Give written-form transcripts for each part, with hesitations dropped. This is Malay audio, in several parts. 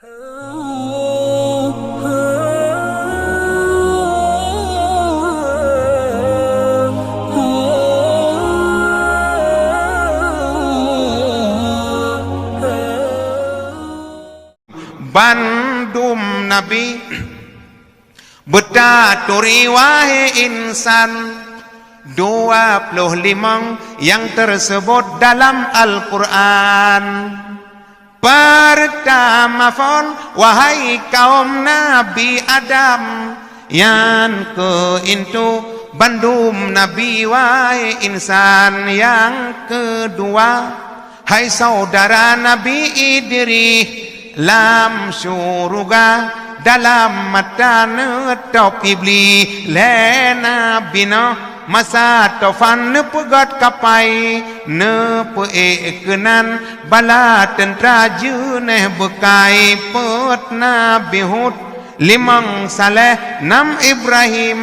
Bandum Nabi Betaturi wahai insan 25 yang tersebut dalam Al-Quran. Pertama wahai kaum Nabi Adam. Yang keintu bandum Nabi wahai insan. Yang kedua hai saudara Nabi Idris. Lam syuruga dalam mata netop iblis. Lena bina masa tofan ne pegat kapai ne peekenan bala tentera jeneh bekai pet Nabi Hud 5 Saleh 6 Ibrahim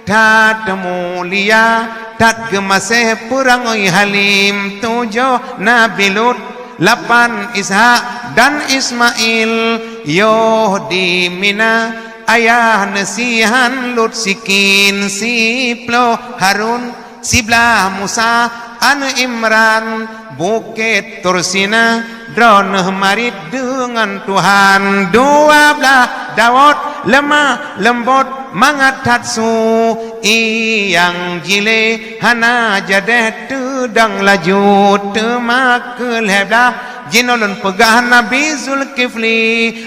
tat mulia tat gemaseh perang Halim 7 Nabi Lut 8 Ishak dan Ismail yoh di Mina ayah nasihan Lut sikin siplo Harun siblah Musa an Imran bukit Tursina droneh marit dengan Tuhan 12 Daud lemah lembut mangat hatsu yang jile hana jadeh tedang laju temakul heblah jinolun pegah Nabi Zulkifli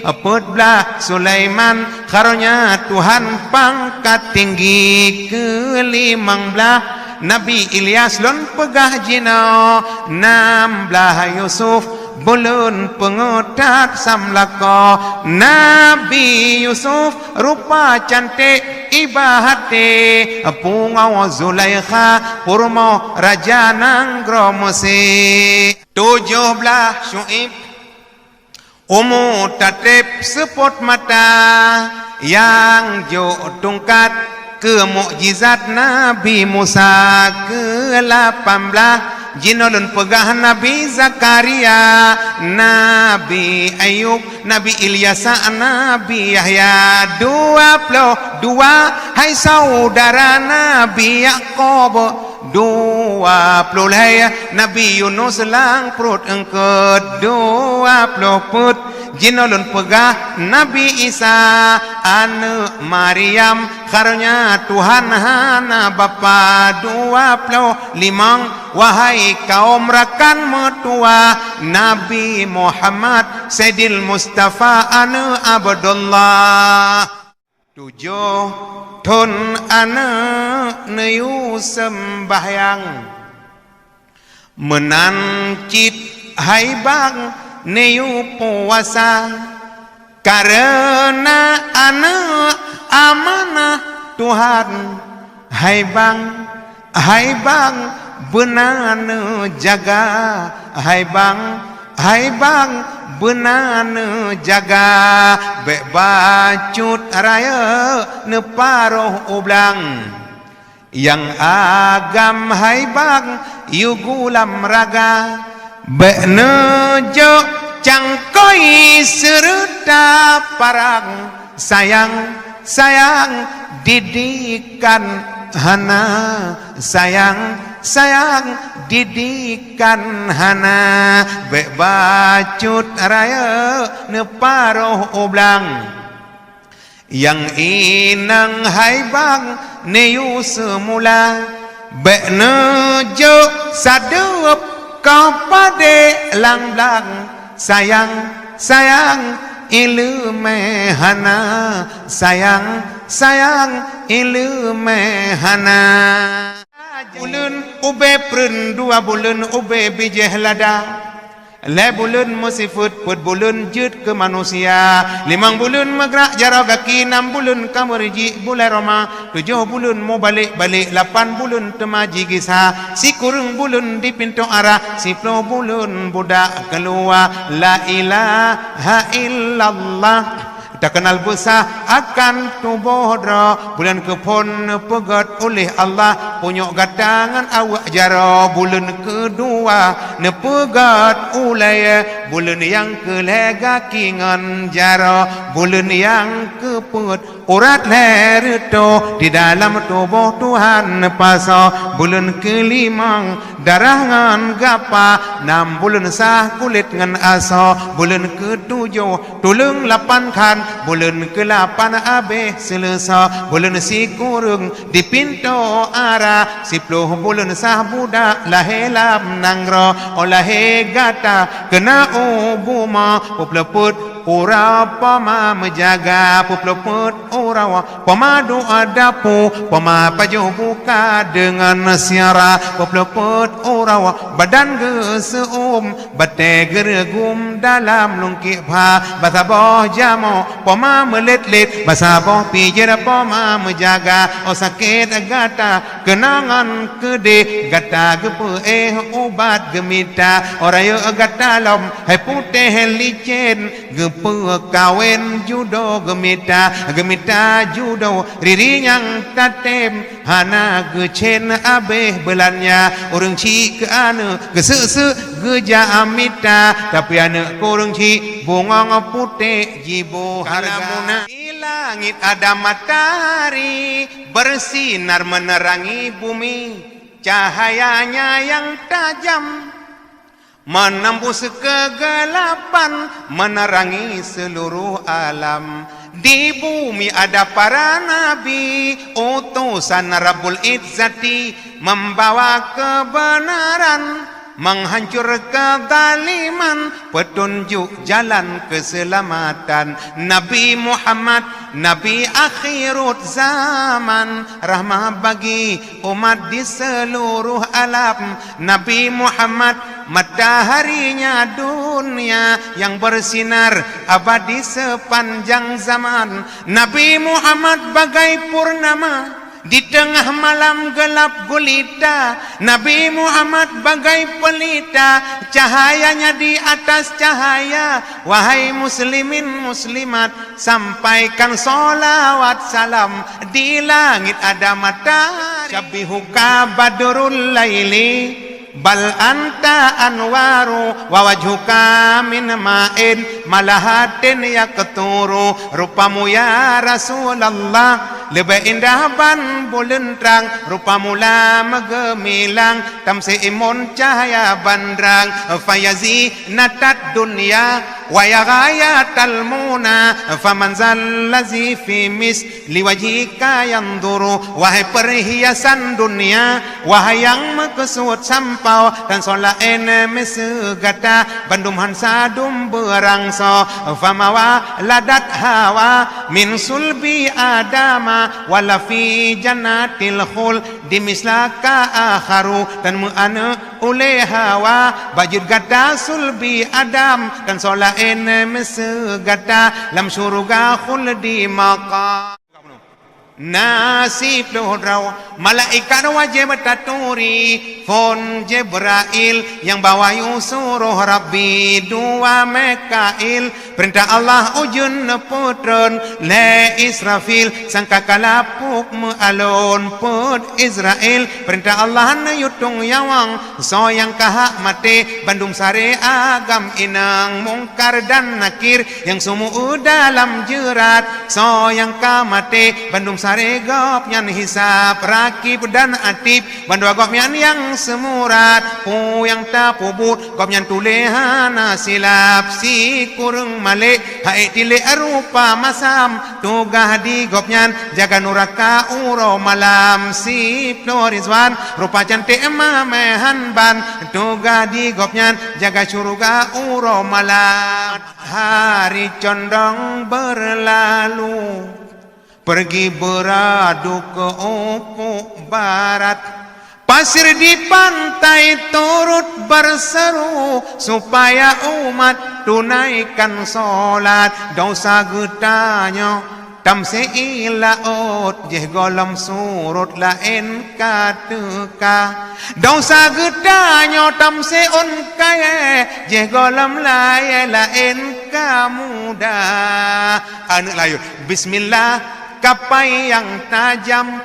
apatlah Sulaiman karunia Tuhan pangkat tinggi ke-15 Nabi Ilyas lon pegah jino 16 Yusuf bulun pengotak samlako Nabi Yusuf rupa cantik ibahate pungau Zulaikha purmo raja nanggro Mesir 17 Syuib umur tatip sepot mata yang jo tungkat ke mukjizat Nabi Musa ke-18 jinolun pegah Nabi Zakaria Nabi Ayub Nabi Ilyas Nabi Yahya 22 hai saudara Nabi Yaqub 20 Nabi Yunus lang perut engket 20 put jinolun pegah Nabi Isa anak Maryam karunia Tuhan hana bapa 25 wahai kaum rakan metua Nabi Muhammad Sayyidil Mustafa anak Abdullah 7 Tun anak neyu sembahyang menancit hai bang neyu puasa karena anak amanah Tuhan hai bang benar jaga hai bang benar jaga bek bacut raya ne paroh ublang yang agam hai bang yugulam raga bek nejo cangkoi serta parang sayang didikan hana sayang didikan hana bek bacut raya ne paroh oblang yang inang hai bang neyu semula bek nejo sadeup kapade lang-lang sayang ilmehana sayang ilmehana bulan ube prun 2 bulan ube bijeh lada le bulan musifut put bulan jut ke manusia 5 bulan megrak jarak kaki 6 bulan kamerji bulan Roma 7 bulan mau balik 8 bulan temaji gisah si kurung bulan di pintu arah 10 bulan budak keluar la ilaha illallah tak kenal besar akan tubuh dra bulan kepon pegat oleh Allah punyok gatangan awak jara bulan kedua nepegat ulai bulan yang kelega kingan jara, bulan yang keput urat leher to di dalam tubuh Tuhan pasa, bulan kelimang darah ngan gapa, 6 bulan sah kulit ngan asa, bulan ketujuh tulung 8 kan, bulan ke-8 abeh selesa, bulan si kurung di pintu arah, 10 bulan sah budak lahelam nangra, olahe gata kena ubuma, popleput ura pama menjaga, popleput ura pama doa dapu, pama paju buka dengan siara, popleput ura badan geseum, bate geregum dalam lungkip ha, basabah jamo pama melet-let, basabah pijer pama menjaga, oh sakit gata kenangan kede, gata gepe obat gemita, orayo gata lom hai putih licin, gepe kawen judo gemita, gemita judo riri yang tatem, hana gecen abeh belannya, orang ci ke ane gesese geja amita, tapi anak korang ci bunga putih jibo harga. Di langit ada matahari bersinar menerangi bumi, cahayanya yang tajam menembus kegelapan, menerangi seluruh alam. Di bumi ada para nabi, utusan Rabbul Izzati, membawa kebenaran, menghancur kezaliman, petunjuk jalan keselamatan. Nabi Muhammad, Nabi akhirut zaman, rahmah bagi umat di seluruh alam. Nabi Muhammad, mataharinya dunia yang bersinar abadi sepanjang zaman. Nabi Muhammad bagai purnama di tengah malam gelap gulita. Nabi Muhammad bagai pelita, cahayanya di atas cahaya. Wahai muslimin muslimat, sampaikan solawat salam. Di langit ada matahari, syabihuka badrul laili, bal anta anwaru wa wajhuka min ma'in malahatin yakturu. Rupamu ya Rasulullah lebih indah ban bulan terang, rupamu lama gemilang tamsi imun cahaya bandrang. Fayazi natat dunia wa yaghayatal muna, faman zallazi fi misli wajhika yanduru. Wahai perhiasan dunia, wahai yang mekesut sampau, dan sola ene mesegata bandum hansa dum berangso. Famawa ladat hawa min sulbi adama, wala fi jannatil khul dimislaka akharu. Dan mu'ana ule hawa bajid gata sulbi adam, dan sola ene mesegata lam syuruga khul di maka. Nasib dohrau malaikat wajib taturi, fon Jibrail yang bawa suruh Rabbi, 2 Mikail perintah Allah ujun putron, le Israfil sangka kalapuk mealon put Israel perintah Allah na yutung yawang, so yang kahak mate bandung sare agam inang mungkar dan nakir yang sumu dalam jerat, so yang kamate bandung sare gop nyan hisap rakib dan atib, bandua gop nyan yang semurat, pu yang tapubut gop nyan tulehana silap, si kurung malik hai tile arupa masam, tugah di gop nyan jaga nuraka uro malam, si Rizwan rupa cantik mamehan ban, tugah di gop nyan jaga syuruga uro malam. Hari condong berlalu, pergi beradu ke ufuk barat, pasir di pantai turut berseru supaya umat tunaikan solat. Dosa getanya tamse ilaut jeh golom surut lain kateka, dosa getanya tamse on kaya jeh golom lain kamuda. Anak layu bismillah kapai yang tajam,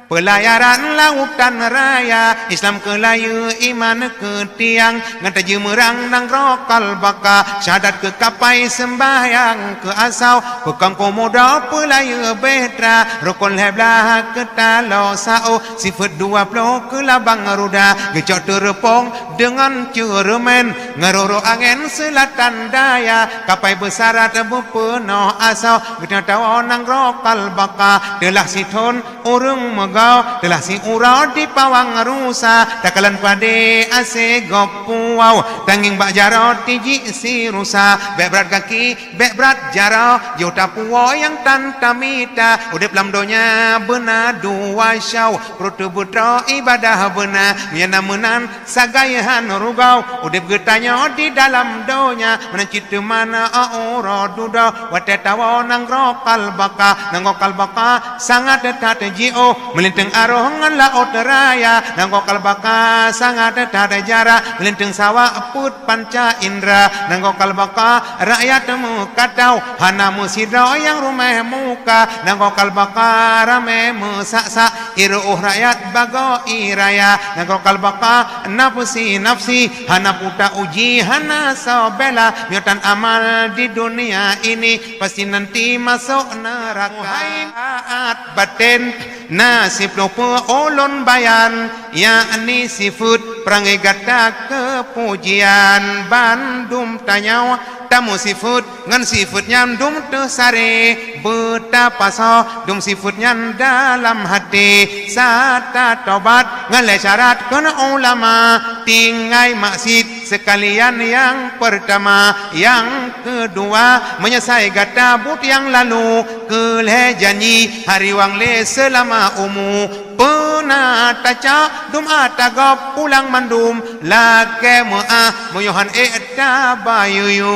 Pelayaran lautan raya Islam ke layu iman ke tiang ngata jemerang nang rokal baka syahadat ke kapai sembahyang ke asau pekang komoda pelayu betra rokol heblah ke talo sao sifat 20 ke labang ruda gecok terepong dengan ceremen ngeroro angin selatan daya kapai besarat berpenuh asau gecok nang rokal baka telah siton urung megau telah si urau di pawang rusa takalan pade ase gopuau tanging bak jarau tiji si rusa bek berat kaki bek berat jarau jauta puau yang tantamita udip lam donya bena dua syau protu butra ibadah bena miana menan sagayahan rugau udip getanya di dalam donya menancit mana aura duda watetawa nang rokal baka nang rokal baka sangat detat jio melintang aroh ngan laut raya nanggo kalbaka sangat tada jara melintang sawah put panca indra nanggo kalbaka rakyat mu katau hana musidro yang rumah muka nanggo kalbaka rame musaksa iruh rakyat bago iraya nanggo kalbaka nafsi nafsi hana puta uji hana sobela miotan amal di dunia ini pasti nanti masuk neraka at batin nasib lupa ulun bayan yakni sifut perangai gata kepujian bandum tanya tamu sifut ngan sifut nyandum tersare betapa so dum sifut nyan dalam hati sata tobat ngalai syarat kena ulama tinggai maksud sekalian yang pertama yang kedua menyesai gata but yang lalu keleh janji hari wang le selama umu pernah taca dum atagop pulang mandum lake mu'ah muyuhan eta bayuyu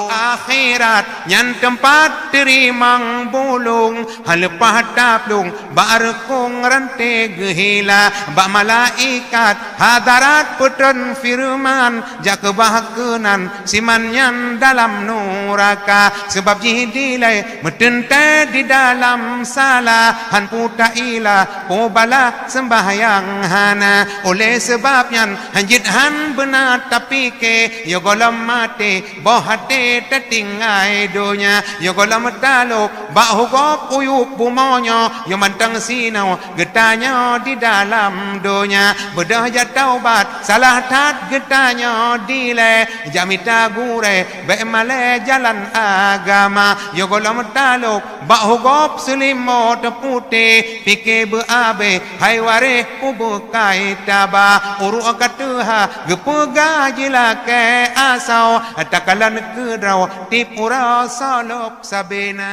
akhirat nyan tempat terimang bulung halepah taplung barkung rante gehila bak malaikat hadarat putran firman jak kebahakenan simanyan dalam nuraka sebab jihidilai metente di dalam salah han puta ilah bala sembahyang hana oleh sebabnya hanjit han benar tapi ke yo golam mate boh hati tertinggai dunia yo golam taluk bah hugop uyuk bumonyo yo mantang sinau getanya di dalam dunia bedah jat taubat salah tat getanya dile jamita gure be male jalan agama yo golam taluk bah hugop selimut putih pike beabe hai ware ubukai taba uru akatuha gepega jilake asau takalan kedraw tipura salop sabena